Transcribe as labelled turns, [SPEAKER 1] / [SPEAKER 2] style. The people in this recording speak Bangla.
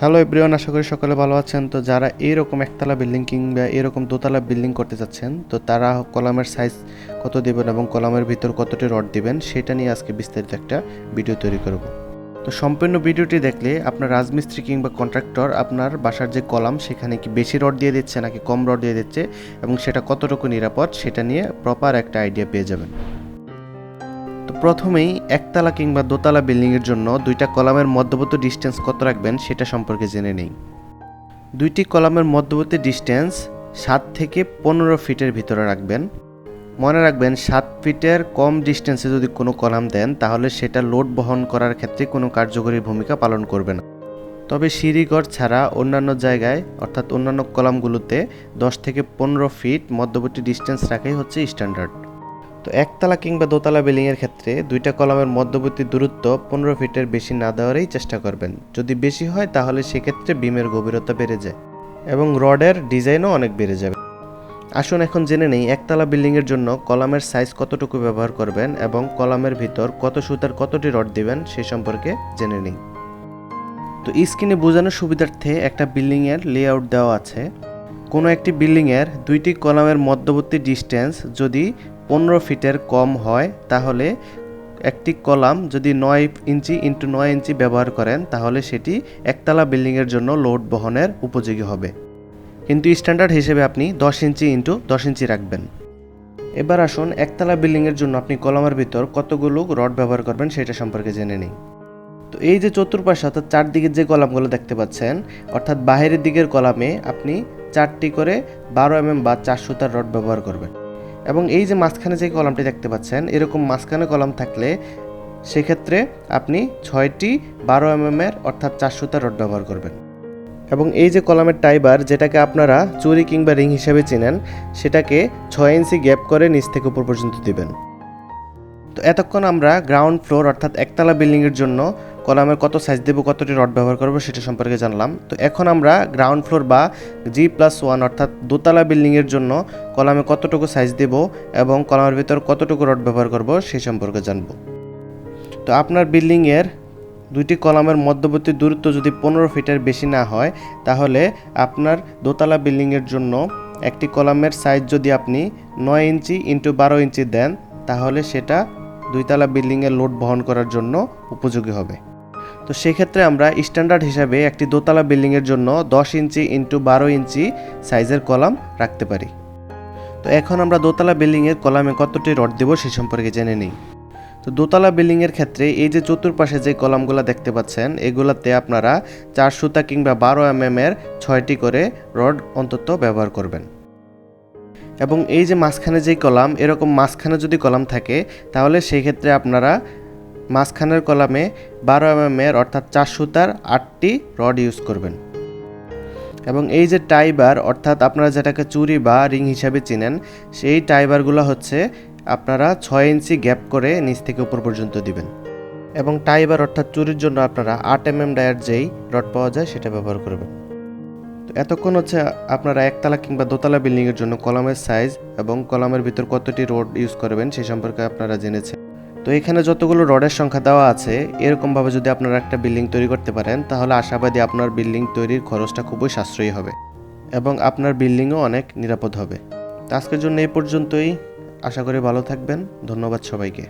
[SPEAKER 1] হ্যালো এভরিওয়ান, আশা করি সকলে ভালো আছেন। তো যারা এইরকম একতলা বিল্ডিং কিংবা এরকম দোতলা বিল্ডিং করতে যাচ্ছেন, তো তারা কলামের সাইজ কত দিবেন এবং কলামের ভিতর কতটি রড দিবেন সেটা নিয়ে আজকে বিস্তারিত একটা ভিডিও তৈরি করব। তো সম্পূর্ণ ভিডিওটি দেখলে আপনার রাজমিস্ত্রি কিংবা কন্ট্রাক্টর আপনার বাসার যে কলাম সেখানে কি বেশি রড দিয়ে দিচ্ছে নাকি কম রড দিয়ে দিচ্ছে এবং সেটা কতটুকু নিরাপদ সেটা নিয়ে প্রপার একটা আইডিয়া পেয়ে যাবেন। তো প্রথমেই একতলা কিংবা দোতলা বিল্ডিংয়ের জন্য দুইটা কলামের মধ্যবর্তী ডিস্টেন্স কত রাখবেন সেটা সম্পর্কে জেনে নেই। দুইটি কলামের মধ্যবর্তী ডিস্টেন্স 7 থেকে 15 ফিটের ভিতরে রাখবেন। মনে রাখবেন 7 ফিটের কম ডিস্টেন্সে যদি কোনো কলাম দেন তাহলে সেটা লোড বহন করার ক্ষেত্রে কোনো কার্যকরী ভূমিকা পালন করবে না। তবে সিঁড়িঘর ছাড়া অন্যান্য জায়গায় অর্থাৎ অন্যান্য কলামগুলোতে 10 থেকে 15 ফিট মধ্যবর্তী ডিস্টেন্স রাখাই হচ্ছে স্ট্যান্ডার্ড। তো একতলা কিংবা দোতলা বিল্ডিংয়ের ক্ষেত্রে দুইটা কলামের মধ্যবর্তী দূরত্ব 15 ফিটের বেশি না দেওয়ারই চেষ্টা করবেন। যদি বেশি হয় তাহলে সেক্ষেত্রে বিমের গভীরতা বেড়ে যায় এবং রডের ডিজাইনও অনেক বেড়ে যাবে। আসুন এখন জেনে নেই একতলা বিল্ডিংয়ের জন্য কলামের সাইজ কতটুকু ব্যবহার করবেন এবং কলামের ভিতর কত সুতার কতটি রড দিবেন সে সম্পর্কে জেনে নিই। তো স্ক্রিনে বোঝানোর সুবিধার্থে একটা বিল্ডিংয়ের লেআউট দেওয়া আছে। কোনো একটি বিল্ডিংয়ের দুইটি কলামের মধ্যবর্তী ডিস্টেন্স যদি 15 ফিটের কম হয় তাহলে একটি কলাম যদি 9 ইঞ্চি ইন্টু 9 ইঞ্চি ব্যবহার করেন তাহলে সেটি একতলা বিল্ডিংয়ের জন্য লোড বহনের উপযোগী হবে। কিন্তু স্ট্যান্ডার্ড হিসেবে আপনি 10 ইঞ্চি ইন্টু 10 ইঞ্চি রাখবেন। এবার আসুন একতলা বিল্ডিংয়ের জন্য আপনি কলামের ভিতর কতগুলো রড ব্যবহার করবেন সেটা সম্পর্কে জেনে নিই। তো এই যে চতুর্পাশে অর্থাৎ চারদিকের যে কলামগুলো দেখতে পাচ্ছেন অর্থাৎ বাহিরের দিকের কলামে আপনি 4টি করে 12 mm বা 4 সুতার রড ব্যবহার করবেন এবং এই যে মাঝখানে যে কলামটি দেখতে পাচ্ছেন এরকম মাঝখানে কলাম থাকলে সেক্ষেত্রে আপনি 6টি 12 mm এর অর্থাৎ 4 সুতার রড ব্যবহার করবেন এবং এই যে কলামের টাইবার যেটাকে আপনারা চুরি কিংবা রিং হিসেবে চেনেন সেটাকে 6 ইঞ্চি গ্যাপ করে নিচ থেকে উপর পর্যন্ত দিবেন। তো এতক্ষণ আমরা গ্রাউন্ড ফ্লোর অর্থাৎ একতলা বিল্ডিংয়ের জন্য কলামের কত সাইজ দেবো কতটি রড ব্যবহার করবো সেটা সম্পর্কে জানলাম। তো এখন আমরা গ্রাউন্ড ফ্লোর বা G+1 অর্থাৎ দোতলা বিল্ডিংয়ের জন্য কলামে কতটুকু সাইজ দেব এবং কলামের ভিতর কতটুকু রড ব্যবহার করব সেই সম্পর্কে জানব। তো আপনার বিল্ডিংয়ের দুইটি কলামের মধ্যবর্তী দূরত্ব যদি 15 ফিটের বেশি না হয় তাহলে আপনার দোতলা বিল্ডিংয়ের জন্য একটি কলামের সাইজ যদি আপনি 9 ইঞ্চি ইন্টু 12 ইঞ্চি দেন তাহলে সেটা দুইতলা বিল্ডিংয়ের লোড বহন করার জন্য উপযোগী হবে। তো সেক্ষেত্রে আমরা স্ট্যান্ডার্ড হিসাবে একটি দোতলা বিল্ডিংয়ের জন্য 10 ইঞ্চি ইন্টু 12 ইঞ্চি সাইজের কলাম রাখতে পারি। তো এখন আমরা দোতলা বিল্ডিংয়ের কলামে কতটি রড দেব সে সম্পর্কে জেনে নিই। তো দোতলা বিল্ডিংয়ের ক্ষেত্রে এই যে চতুর্পাশে যে কলামগুলো দেখতে পাচ্ছেন এগুলাতে আপনারা 4 সুতা কিংবা 12 mm এর 6টি করে রড অন্তত ব্যবহার করবেন এবং এই যে মাঝখানে যেই কলাম এরকম মাঝখানে যদি কলাম থাকে তাহলে সেই ক্ষেত্রে আপনারা মাঝখানের কলামে 12 mm এর অর্থাৎ 4 সুতার 8টি রড ইউজ করবেন এবং এই যে টাইবার অর্থাৎ আপনারা যেটাকে চুরি বা রিং হিসাবে চিনেন সেই টাইবারগুলো হচ্ছে আপনারা 6 ইঞ্চি গ্যাপ করে নিচ থেকে উপর পর্যন্ত দিবেন এবং টাইবার অর্থাৎ চুরির জন্য আপনারা 8 mm ডায়ার যেই রড পাওয়া যায় সেটা ব্যবহার করবেন। তো এতক্ষণ হচ্ছে আপনারা একতলা কিংবা দোতলা বিল্ডিংয়ের জন্য কলামের সাইজ এবং কলামের ভিতর কতটি রড ইউজ করবেন সেই সম্পর্কে আপনারা জেনেছেন। তো এখানে যতগুলো রডের সংখ্যা দেওয়া আছে এরকমভাবে যদি আপনারা একটা বিল্ডিং তৈরি করতে পারেন তাহলে আশাবাদী আপনার বিল্ডিং তৈরির খরচটা খুবই সাশ্রয়ী হবে এবং আপনার বিল্ডিংও অনেক নিরাপদ হবে। তো আজকের জন্য এই পর্যন্তই। আশা করি ভালো থাকবেন। ধন্যবাদ সবাইকে।